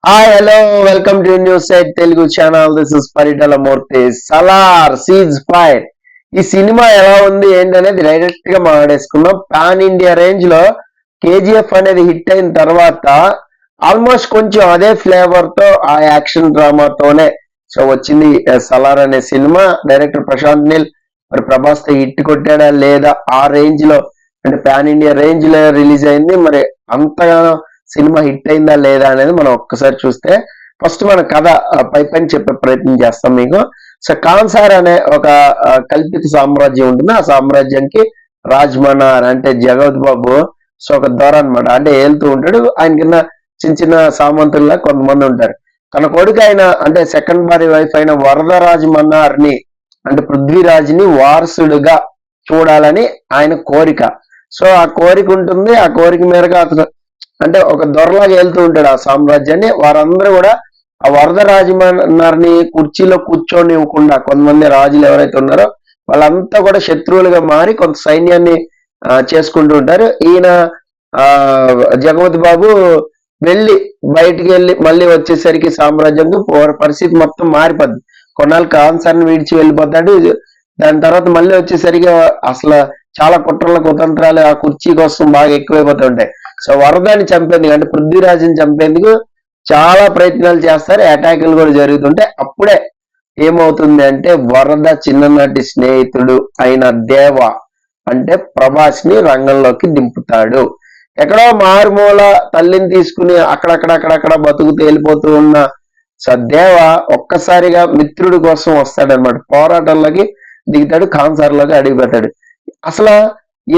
Hi hello welcome to news site Telugu channel. This is Paritala Murthy. Salaar ceasefire ఈ సినిమా ఎలా ఉంది ఏంటనేది డైరెక్ట్ గా మాట్లాడేసుకున్నాం. పాన్ ఇండియా రేంజ్ లో కేజీఎఫ్ అనేది హిట్ అయిన తర్వాత ఆల్మోస్ట్ కొంచెం అదే ఫ్లేవర్ తో ఆ యాక్షన్ డ్రామాతోనే సో వచ్చింది సలార్ అనే సినిమా. డైరెక్టర్ ప్రశాంత్ నీల్ మరి ప్రభాస్ తో హిట్ కొట్టాడా లేదా, ఆ రేంజ్ లో అంటే పాన్ ఇండియా రేంజ్ లో రిలీజ్ అయింది. మరి అంతగానో సినిమా హిట్ అయిందా లేదా అనేది మనం ఒక్కసారి చూస్తే ఫస్ట్ మన కథ పైన చెప్పే ప్రయత్నం చేస్తాం మీకు. సో కాన్సార్ అనే ఒక కల్పిత సామ్రాజ్యం ఉంటుంది. ఆ సామ్రాజ్యానికి రాజ్మన్నార్ అంటే జగత్ బాబు సో ఒక దొర అనమాట, అంటే ఏలుతూ ఉంటాడు. ఆయన కింద చిన్న చిన్న సామంతుల్లా కొంతమంది ఉంటారు. తన కొడుకు అయిన అంటే సెకండ్ భార్య వైఫ్ అయిన వరదరాజ్ మన్నార్ ని అంటే పృథ్వీరాజ్ని వారసుడుగా చూడాలని ఆయన కోరిక. సో ఆ కోరిక ఉంటుంది. ఆ కోరిక మేరకు అతను అంటే ఒక దొరలాగా వెళ్తూ ఉంటాడు ఆ సామ్రాజ్యాన్ని. వారందరూ కూడా ఆ వరదరాజమన్నారిని కుర్చీలో కూర్చోనివ్వకుండా కొంతమంది రాజులు ఎవరైతే ఉన్నారో వాళ్ళంతా కూడా శత్రువులుగా మారి కొంత సైన్యాన్ని చేసుకుంటూ ఉంటారు. ఈయన ఆ జగపతి బాబు వెళ్ళి బయటికి వెళ్ళి మళ్ళీ వచ్చేసరికి సామ్రాజ్యం పరిస్థితి మొత్తం మారిపోద్ది. కొన్నాళ్ళు కాన్సర్ని విడిచి వెళ్ళిపోతాడు. దాని తర్వాత మళ్ళీ వచ్చేసరికి అసలు చాలా కుట్రల కుతంత్రాలు ఆ కుర్చీ కోసం బాగా ఎక్కువైపోతూ ఉంటాయి. సో వరదాన్ని చంపేందుకు అంటే పృథ్వీరాజుని చంపేందుకు చాలా ప్రయత్నాలు చేస్తారు. అటాకులు కూడా జరుగుతుంటే అప్పుడే ఏమవుతుంది అంటే వరద చిన్ననాటి స్నేహితుడు అయిన దేవ అంటే ప్రభాస్ ని రంగంలోకి దింపుతాడు. ఎక్కడో మారుమూల తల్లిని తీసుకుని అక్కడక్కడ బతుకుతూ వెళ్ళిపోతూ ఉన్న సదేవ ఒక్కసారిగా మిత్రుడి కోసం వస్తాడనమాట. పోరాటంలోకి దిగుతాడు, కాన్సార్లోకి అడిగిపెట్టాడు. అసలు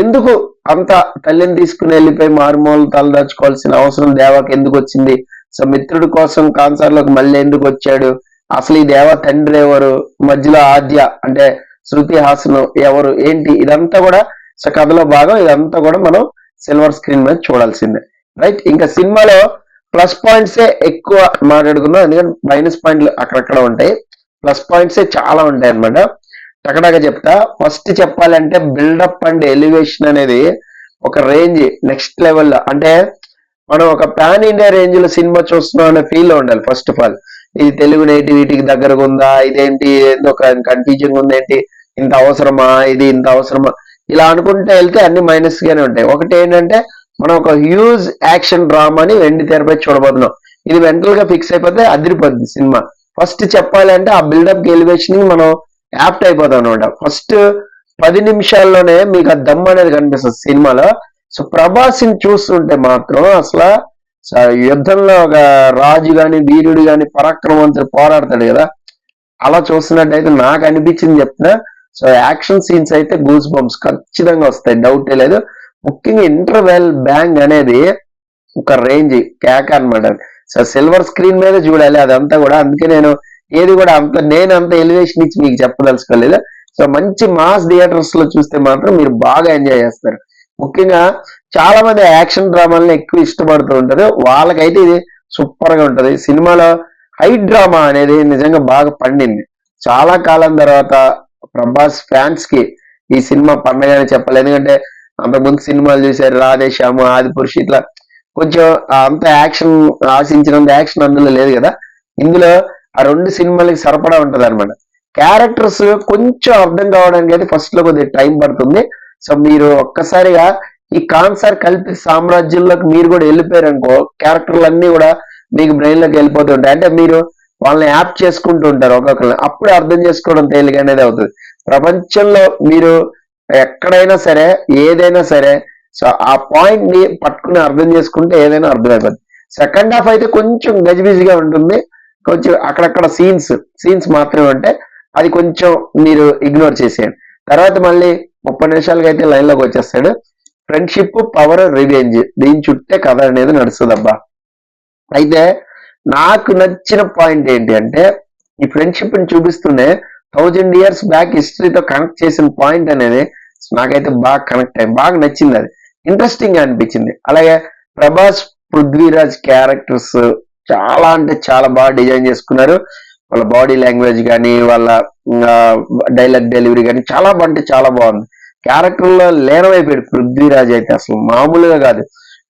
ఎందుకు అంత తల్లిని తీసుకుని వెళ్ళిపోయి మారుమూల తలదాచుకోవాల్సిన అవసరం దేవాకి ఎందుకు వచ్చింది? సో మిత్రుడి కోసం కాన్సార్లోకి మళ్ళీ ఎందుకు వచ్చాడు? అసలు ఈ దేవ తండ్రి ఎవరు? మధ్యలో ఆద్య అంటే శృతి హాసన్ ఎవరు ఏంటి? ఇదంతా కూడా సో కథలో భాగం. ఇదంతా కూడా మనం సిల్వర్ స్క్రీన్ మీద చూడాల్సిందే, రైట్? ఇంకా సినిమాలో ప్లస్ పాయింట్సే ఎక్కువ మాట్లాడుకుందాం, ఎందుకంటే మైనస్ పాయింట్లు అక్కడక్కడ ఉంటాయి. ప్లస్ పాయింట్సే చాలా ఉంటాయి అనమాట. టకటగా చెప్తా. ఫస్ట్ చెప్పాలంటే బిల్డప్ అండ్ ఎలివేషన్ అనేది ఒక రేంజ్ నెక్స్ట్ లెవెల్. అంటే మనం ఒక పాన్ ఇండియా రేంజ్ లో సినిమా చూస్తున్నాం అనే ఫీల్ ఉండాలి. ఫస్ట్ ఆఫ్ ఆల్ ఇది తెలుగు నేటివిటీకి దగ్గరగా ఉందా, ఇదేంటి ఒక కన్ఫ్యూజన్ ఉందేంటి, ఇంత అవసరమా, ఇది ఇంత అవసరమా, ఇలా అనుకుంటే వెళ్తే అన్ని మైనస్ గానే ఉంటాయి. ఒకటి ఏంటంటే మనం ఒక హ్యూజ్ యాక్షన్ డ్రామాని వెండి తెరపై చూడబోతున్నాం. ఇది మెంటల్ గా ఫిక్స్ అయిపోతే అదిరిపోద్ది సినిమా. ఫస్ట్ చెప్పాలంటే ఆ బిల్డప్ ఎలివేషన్ మనం యాప్ట్ అయిపోతాం అనమాట. ఫస్ట్ 10 నిమిషాల్లోనే మీకు ఆ దమ్ అనేది కనిపిస్తుంది సినిమాలో. సో ప్రభాస్ ని చూస్తుంటే మాత్రం అసలు యుద్ధంలో ఒక రాజు గాని వీరుడు గాని పరాక్రమవంతుడు పోరాడతాడు కదా, అలా చూస్తున్నట్టయితే నాకు అనిపించింది చెప్తున్నా. సో యాక్షన్ సీన్స్ అయితే గూస్ బంప్స్ ఖచ్చితంగా వస్తాయి, డౌటే లేదు. ముఖ్యంగా ఇంటర్వెల్ బ్యాంగ్ అనేది ఒక రేంజ్ కేక అనమాట. సో సిల్వర్ స్క్రీన్ మీద చూడాలి అదంతా కూడా. అందుకే నేను ఏది కూడా నేను అంత ఎలివేషన్ ఇచ్చి మీకు చెప్పదలుచుకోలేదు. సో మంచి మాస్ థియేటర్స్ లో చూస్తే మాత్రం మీరు బాగా ఎంజాయ్ చేస్తారు. ముఖ్యంగా చాలా మంది యాక్షన్ డ్రామాలను ఎక్కువ ఇష్టపడుతూ ఉంటారు, వాళ్ళకైతే ఇది సూపర్ గా ఉంటది. సినిమాలో హై డ్రామా అనేది నిజంగా బాగా పండింది. చాలా కాలం తర్వాత ప్రభాస్ ఫ్యాన్స్ కి ఈ సినిమా పండగ అని చెప్పాలి. ఎందుకంటే అంతకుముందు సినిమాలు చూసారు, రాధేశ్యాము, ఆదిపురుషు, ఇట్లా కొంచెం అంత యాక్షన్ ఆశించినంత యాక్షన్ అందులో లేదు కదా. ఇందులో ఆ 2 సినిమాలకి సరిపడా ఉంటది అనమాట. క్యారెక్టర్స్ కొంచెం అర్థం కావడానికి అయితే ఫస్ట్ లో కొద్దిగా టైం పడుతుంది. సో మీరు ఒక్కసారిగా ఈ కాన్సార్ కల్పిత సామ్రాజ్యంలోకి మీరు కూడా వెళ్ళిపోయారు అనుకో, క్యారెక్టర్లు అన్ని కూడా మీకు బ్రెయిన్ లోకి వెళ్ళిపోతూ ఉంటాయి. అంటే మీరు వాళ్ళని యాప్ చేసుకుంటూ ఉంటారు ఒక్కొక్కరిని, అప్పుడే అర్థం చేసుకోవడం తేలిక అనేది అవుతుంది. ప్రపంచంలో మీరు ఎక్కడైనా సరే ఏదైనా సరే సో ఆ పాయింట్ ని పట్టుకుని అర్థం చేసుకుంటే ఏదైనా అర్థమైపోతుంది. సెకండ్ హాఫ్ అయితే కొంచెం గజిబిజిగా ఉంటుంది, కొంచెం అక్కడక్కడ సీన్స్ మాత్రమే ఉంటాయి. అది కొంచెం మీరు ఇగ్నోర్ చేసేయండి. తర్వాత మళ్ళీ 30 నిమిషాలకి అయితే లైన్ లోకి వచ్చేస్తాడు. ఫ్రెండ్షిప్, పవర్, రివెంజ్, దీని చుట్టే కథ అనేది నడుస్తుంది అబ్బా. అయితే నాకు నచ్చిన పాయింట్ ఏంటి అంటే ఈ ఫ్రెండ్షిప్ ని చూపిస్తూనే 1000 years బ్యాక్ హిస్టరీతో కనెక్ట్ చేసిన పాయింట్ అనేది నాకైతే బాగా కనెక్ట్ అయ్యి బాగా నచ్చింది. అది ఇంట్రెస్టింగ్ గా అనిపించింది. అలాగే ప్రభాస్, పృథ్వీరాజ్ క్యారెక్టర్స్ చాలా అంటే చాలా బాగా డిజైన్ చేసుకున్నారు. వాళ్ళ బాడీ లాంగ్వేజ్ కానీ వాళ్ళ డైలాగ్ డెలివరీ కానీ చాలా అంటే చాలా బాగుంది. క్యారెక్టర్ లో లీనమైపోయాడు పృథ్వీరాజ్ అయితే అసలు మామూలుగా కాదు.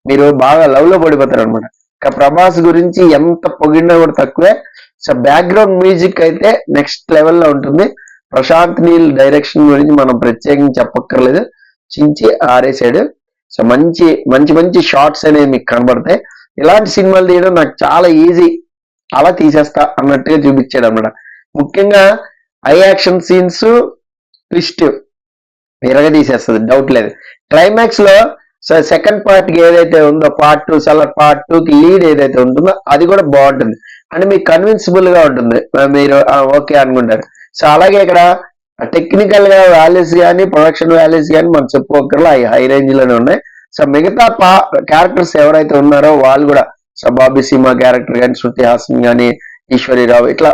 మీరు బాగా లవ్ లో పడిపోతారు అనమాట. ఇక ప్రభాస్ గురించి ఎంత పొగిడినా కూడా తక్కువే. సో బ్యాక్గ్రౌండ్ మ్యూజిక్ అయితే నెక్స్ట్ లెవెల్లో ఉంటుంది. ప్రశాంత్ నీల్ డైరెక్షన్ గురించి మనం ప్రత్యేకంగా చెప్పక్కర్లేదు, చించి ఆరేసాడు. సో మంచి మంచి మంచి షార్ట్స్ అనేవి మీకు కనబడతాయి. ఇలాంటి సినిమాలు తీయడం నాకు చాలా ఈజీ, అలా తీసేస్తా అన్నట్టుగా చూపించాడు అనమాట. ముఖ్యంగా హై యాక్షన్ సీన్స్, ట్విస్ట్ తీసేస్తుంది, డౌట్ లేదు. క్లైమాక్స్ లో సెకండ్ పార్ట్ కి ఏదైతే ఉందో పార్ట్ 2 సలార్ పార్ట్ 2 కి లీడ్ ఏదైతే ఉంటుందో అది కూడా బాగుంటుంది, అంటే మీకు కన్విన్సిబుల్ గా ఉంటుంది, మీరు ఓకే అనుకుంటారు. సో అలాగే ఇక్కడ టెక్నికల్ గా వాల్యూస్ కానీ ప్రొడక్షన్ వాల్యూస్ కానీ మనం చెప్పుకోకర్లా హై రేంజ్ లోనే ఉన్నాయి. సో మిగతా క్యారెక్టర్స్ ఎవరైతే ఉన్నారో వాళ్ళు కూడా, సో బాబీ సినిమా క్యారెక్టర్ కానీ, శృతి హాసన్ కానీ, ఈశ్వరీరావు, ఇట్లా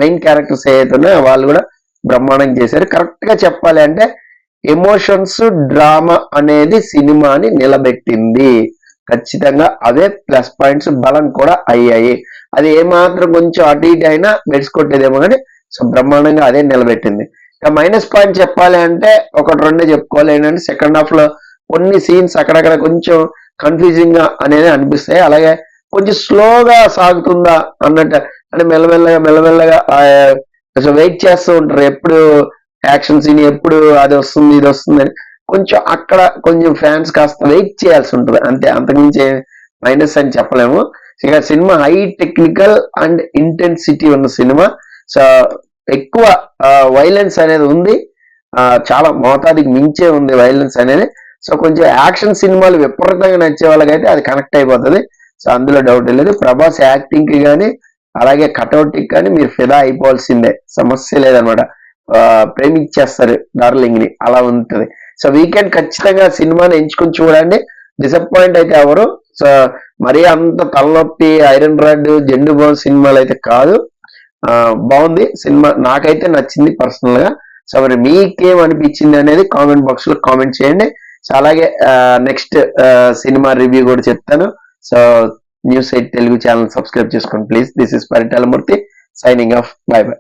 మెయిన్ క్యారెక్టర్స్ ఏవైతే ఉన్నాయో వాళ్ళు కూడా బ్రహ్మాండంగా చేశారు. కరెక్ట్ గా చెప్పాలి అంటే ఎమోషన్స్, డ్రామా అనేది సినిమాని నిలబెట్టింది. ఖచ్చితంగా అదే ప్లస్ పాయింట్స్ బలం కూడా అయ్యాయి. అది ఏమాత్రం కొంచెం అటు ఇటు అయినా మెడ్చుకొట్టేదేమో కానీ సో బ్రహ్మాండంగా అదే నిలబెట్టింది. ఇక మైనస్ పాయింట్ చెప్పాలి అంటే ఒకటి రెండే చెప్పుకోవాలి. ఏంటంటే సెకండ్ హాఫ్ లో కొన్ని సీన్స్ అక్కడక్కడ కొంచెం కన్ఫ్యూజింగ్ గా అనేది అనిపిస్తాయి. అలాగే కొంచెం స్లోగా సాగుతుందా అన్నట్టు, అంటే మెల్లమెల్లగా కొంచెం వెయిట్ చేస్తూ ఉంటారు, ఎప్పుడు యాక్షన్ సీన్, ఎప్పుడు అది వస్తుంది ఇది వస్తుంది అని కొంచెం అక్కడ కొంచెం ఫ్యాన్స్ కాస్త వెయిట్ చేయాల్సి ఉంటుంది అంతే, అంతకుమించి మైనస్ అని చెప్పలేము. ఇక cinema high technical and intensity ఉన్న సినిమా. సో ఎక్కువ వైలెన్స్ అనేది ఉంది, చాలా మోతాదికి మించే ఉంది వైలెన్స్ అనేది. సో కొంచెం యాక్షన్ సినిమాలు విపరీతంగా నచ్చే వాళ్ళకైతే అది కనెక్ట్ అయిపోతుంది. సో అందులో డౌట్ లేదు. ప్రభాస్ యాక్టింగ్ కి కానీ అలాగే కటౌట్ కి కానీ మీరు ఫిదా అయిపోవాల్సిందే, సమస్య లేదనమాట. ప్రేమించేస్తారు డార్లింగ్ ని, అలా ఉంటుంది. సో వీకెండ్ ఖచ్చితంగా సినిమాని ఎంచుకుని చూడండి, డిసప్పాయింట్ అయితే ఎవరు. సో మరీ అంత తలనొప్పి ఐరన్ రాడ్ జెండు బోన్ సినిమాలు అయితే కాదు. బాగుంది సినిమా, నాకైతే నచ్చింది పర్సనల్ గా. సో మరి మీకేం అనిపించింది అనేది కామెంట్ బాక్స్ లో కామెంట్ చేయండి. సో అలాగే నెక్స్ట్ సినిమా రివ్యూ కూడా చెప్తాను. So news 8 Telugu channel subscribe చేసుకోండి please. This is Paritala Murthy signing off. Bye by.